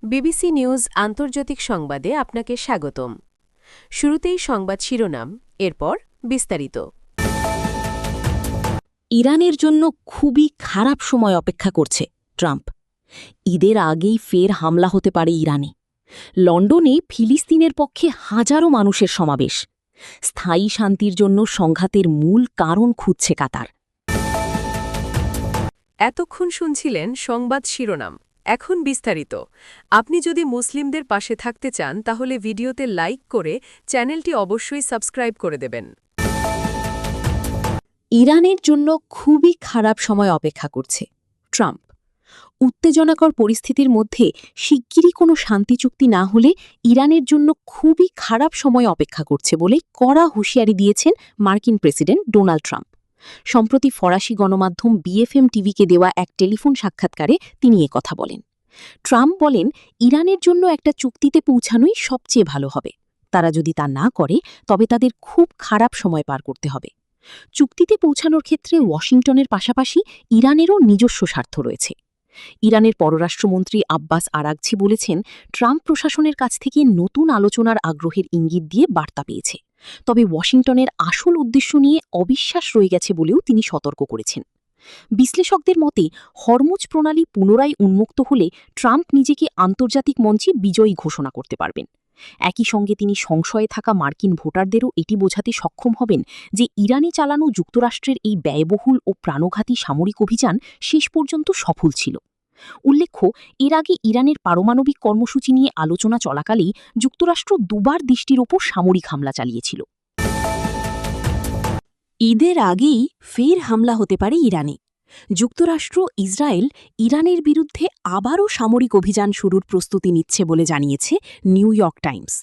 BBC news আন্তর্জাতিক সংবাদে আপনাকে স্বাগতম। শুরুতেই সংবাদ শিরোনাম, এরপর বিস্তারিত। ইরানের জন্য খুবই খারাপ সময় অপেক্ষা করছে ট্রাম্প। ঈদের আগেই ফের হামলা হতে পারে ইরানে। লন্ডনে ফিলিস্তিনের পক্ষে হাজারো মানুষের সমাবেশ। স্থায়ী শান্তির জন্য সংঘাতের মূল কারণ খুঁজছে কাতার। এতক্ষণ শুনছিলেন সংবাদ শিরোনাম, এখন বিস্তারিত। আপনি যদি মুসলিমদের পাশে থাকতে চান তাহলে ভিডিওতে লাইক করে চ্যানেলটি অবশ্যই সাবস্ক্রাইব করে দেবেন। ইরানের জন্য খুবই খারাপ সময় অপেক্ষা করছে ট্রাম্প। উত্তেজনাকর পরিস্থিতির মধ্যে শিগগিরই কোনো শান্তি চুক্তি না হলে ইরানের জন্য খুবই খারাপ সময় অপেক্ষা করছে বলে কড়া হুঁশিয়ারি দিয়েছেন মার্কিন প্রেসিডেন্ট ডোনাল্ড ট্রাম্প। সম্প্রতি ফরাসি গণমাধ্যম বিএফএম টিভিকে দেওয়া এক টেলিফোন সাক্ষাৎকারে তিনি কথা বলেন। ট্রাম্প বলেন, ইরানের জন্য একটা চুক্তিতে পৌঁছানোই সবচেয়ে ভালো হবে। তারা যদি তা না করে তবে তাদের খুব খারাপ সময় পার করতে হবে। চুক্তিতে পৌঁছানোর ক্ষেত্রে ওয়াশিংটনের পাশাপাশি ইরানেরও নিজস্ব স্বার্থ রয়েছে। ইরানের পররাষ্ট্রমন্ত্রী আব্বাস আরাগচি বলেছেন, ট্রাম্প প্রশাসনের কাছ থেকে নতুন আলোচনার আগ্রহের ইঙ্গিত দিয়ে বার্তা পেয়েছে, তবে ওয়াশিংটনের আসল উদ্দেশ্য নিয়ে অবিশ্বাস রয়ে গেছে বলেও তিনি সতর্ক করেছেন। বিশ্লেষকদের মতে হরমুজ প্রণালী পুনরায় উন্মুক্ত হলে ট্রাম্প নিজেকে আন্তর্জাতিক মঞ্চে বিজয়ী ঘোষণা করতে পারবেন। একই সঙ্গে তিনি সংশয়ে থাকা মার্কিন ভোটারদেরও এটি বোঝাতে সক্ষম হবেন যে ইরানে চালানো যুক্তরাষ্ট্রের এই ব্যয়বহুল ও প্রাণঘাতী সামরিক অভিযান শেষ পর্যন্ত সফল ছিল। উল্লেখ্য, এর আগে ইরানের পারমাণবিক কর্মসূচি নিয়ে আলোচনা চলাকালেই যুক্তরাষ্ট্র দুবার দেশটির ওপর সামরিক হামলা চালিয়েছিল। ঈদের আগেই ফের হামলা হতে পারে ইরানে। যুক্তরাষ্ট্র ইসরায়েল ইরানের বিরুদ্ধে আবারও সামরিক অভিযান শুরুর প্রস্তুতি নিচ্ছে বলে জানিয়েছে নিউ ইয়র্ক টাইমস।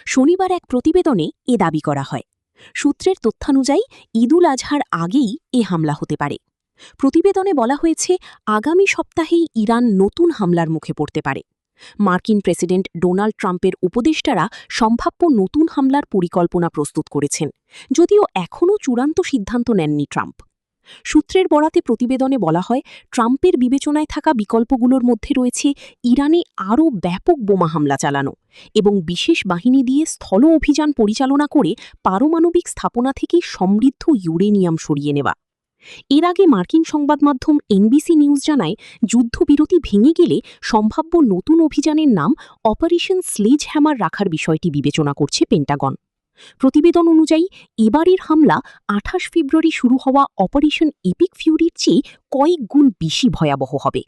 শনিবার এক প্রতিবেদনে এ দাবি করা হয়। সূত্রের তথ্যানুযায়ী ঈদুল আজহার আগেই এ হামলা হতে পারে। প্রতিবেদনে বলা হয়েছে, আগামী সপ্তাহেই ইরান নতুন হামলার মুখে পড়তে পারে। মার্কিন প্রেসিডেন্ট ডোনাল্ড ট্রাম্পের উপদেষ্টারা সম্ভাব্য নতুন হামলার পরিকল্পনা প্রস্তুত করেছেন, যদিও এখনও চূড়ান্ত সিদ্ধান্ত নেননি ট্রাম্প। সূত্রের বরাতে প্রতিবেদনে বলা হয়, ট্রাম্পের বিবেচনায় থাকা বিকল্পগুলোর মধ্যে রয়েছে ইরানে আরও ব্যাপক বোমা হামলা চালানো এবং বিশেষ বাহিনী দিয়ে স্থল অভিযান পরিচালনা করে পারমাণবিক স্থাপনা থেকে সমৃদ্ধ ইউরেনিয়াম সরিয়ে নেওয়া। এর আগে মার্কিন সংবাদ মাধ্যম এনবিসি নিউজ জানায়, যুদ্ধবিরতি ভেঙে গেলে সম্ভাব্য নতুন অভিযানের নাম অপারেশন স্লেজ হ্যামার রাখার বিষয়টি বিবেচনা করছে পেন্টাগন। প্রতিবেদন অনুযায়ী এবারের হামলা ২৮ ফেব্রুয়ারি শুরু হওয়া অপারেশন এপিক ফিউরির চেয়ে কয়েক গুণ বেশি ভয়াবহ হবে।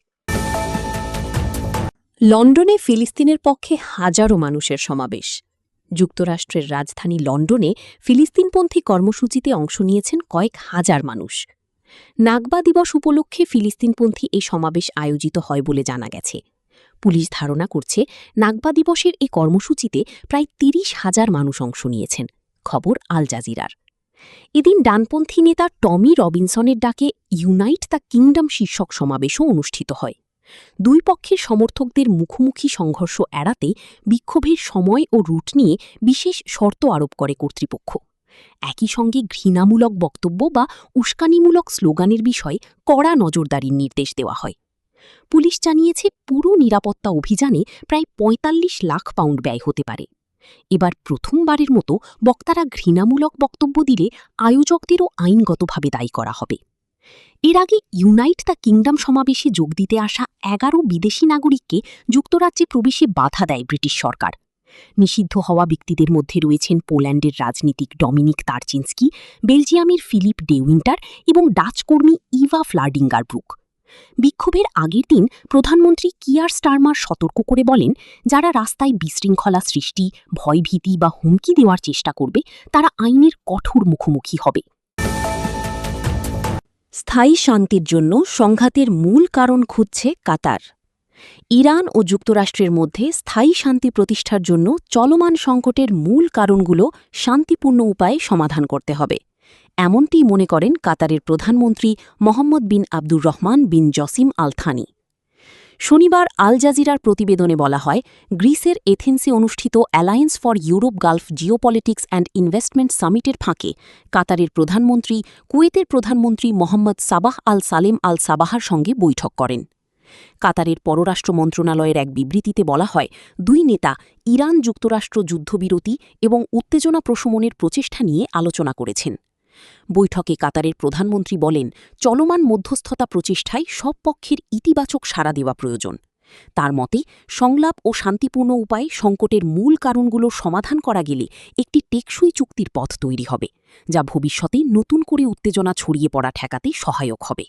লন্ডনে ফিলিস্তিনের পক্ষে হাজারো মানুষের সমাবেশ। যুক্তরাষ্ট্রের রাজধানী লন্ডনে ফিলিস্তিনপন্থী কর্মসূচিতে অংশ নিয়েছেন কয়েক হাজার মানুষ। নাকবা দিবস উপলক্ষে ফিলিস্তিনপন্থী এই সমাবেশ আয়োজিত হয় বলে জানা গেছে। পুলিশ ধারণা করছে, নাকবা দিবসের এই কর্মসূচিতে প্রায় ৩০,০০০ মানুষ অংশ নিয়েছেন। খবর আল জাজিরার। এদিন ডানপন্থী নেতা টমি রবিনসনের ডাকে ইউনাইট দ্য কিংডম শীর্ষক সমাবেশও অনুষ্ঠিত হয়। দুই পক্ষের সমর্থকদের মুখোমুখি সংঘর্ষ এড়াতে বিক্ষোভের সময় ও রুট নিয়ে বিশেষ শর্ত আরোপ করে কর্তৃপক্ষ। একই সঙ্গে ঘৃণামূলক বক্তব্য বা উস্কানিমূলক স্লোগানের বিষয়ে কড়া নজরদারির নির্দেশ দেওয়া হয়। পুলিশ জানিয়েছে, পুরো নিরাপত্তা অভিযানে প্রায় ৪৫ লাখ পাউন্ড ব্যয় হতে পারে। এবার প্রথমবারের মতো বক্তারা ঘৃণামূলক বক্তব্য দিলে আয়োজকদেরও আইনগতভাবে দায়ী করা হবে। এর আগে ইউনাইট দ্য কিংডম সমাবেশে যোগ দিতে আসা ১১ বিদেশি নাগরিককে যুক্তরাজ্যে প্রবেশে বাধা দেয় ব্রিটিশ সরকার। নিষিদ্ধ হওয়া ব্যক্তিদের মধ্যে রয়েছেন পোল্যান্ডের রাজনীতিক ডমিনিক তারচিন্সকি, বেলজিয়ামের ফিলিপ ডে উইন্টার এবং ডাচ কর্মী ইভা ফ্লার্ডিঙ্গারব্রুক। বিক্ষোভের আগের দিন প্রধানমন্ত্রী কিয়ার স্টারমার সতর্ক করে বলেন, যারা রাস্তায় বিশৃঙ্খলা সৃষ্টি, ভয়ভীতি বা হুমকি দেওয়ার চেষ্টা করবে তারা আইনের কঠোর মুখোমুখি হবে। স্থায়ী শান্তির জন্য সংঘাতের মূল কারণ খুঁজছে কাতার। ইরান ও যুক্তরাষ্ট্রের মধ্যে স্থায়ী শান্তি প্রতিষ্ঠার জন্য চলমান সংকটের মূল কারণগুলো শান্তিপূর্ণ উপায়ে সমাধান করতে হবে, এমনটি মনে করেন কাতারের প্রধানমন্ত্রী Mohammed bin Abdur Rahman bin Jassim Al Thani. শনিবার আল জাজিরার প্রতিবেদনে বলা হয়, গ্রিসের এথেন্সে অনুষ্ঠিত alliance for Europe Gulf geopolitics and investment সামিটের ফাঁকে কাতারের প্রধানমন্ত্রী কুয়েতের প্রধানমন্ত্রী Mohammed Sabah Al Salem Al সাবাহার সঙ্গে বৈঠক করেন। কাতারের পররাষ্ট্র মন্ত্রণালয়ের এক বিবৃতিতে বলা হয়, দুই নেতা ইরান যুক্তরাষ্ট্র যুদ্ধবিরতি এবং উত্তেজনা প্রশমনের প্রচেষ্টা নিয়ে আলোচনা করেছেন। বৈঠকে কাতারের প্রধানমন্ত্রী বলেন, চলমান মধ্যস্থতা প্রচেষ্টায় সব পক্ষের ইতিবাচক সাড়া দেওয়া প্রয়োজন। তার মতে, সংলাপ ও শান্তিপূর্ণ উপায়ে সংকটের মূল কারণগুলোর সমাধান করা গেলে একটি টেকসই চুক্তির পথ তৈরি হবে, যা ভবিষ্যতে নতুন করে উত্তেজনা ছড়িয়ে পড়া ঠেকাতে সহায়ক হবে।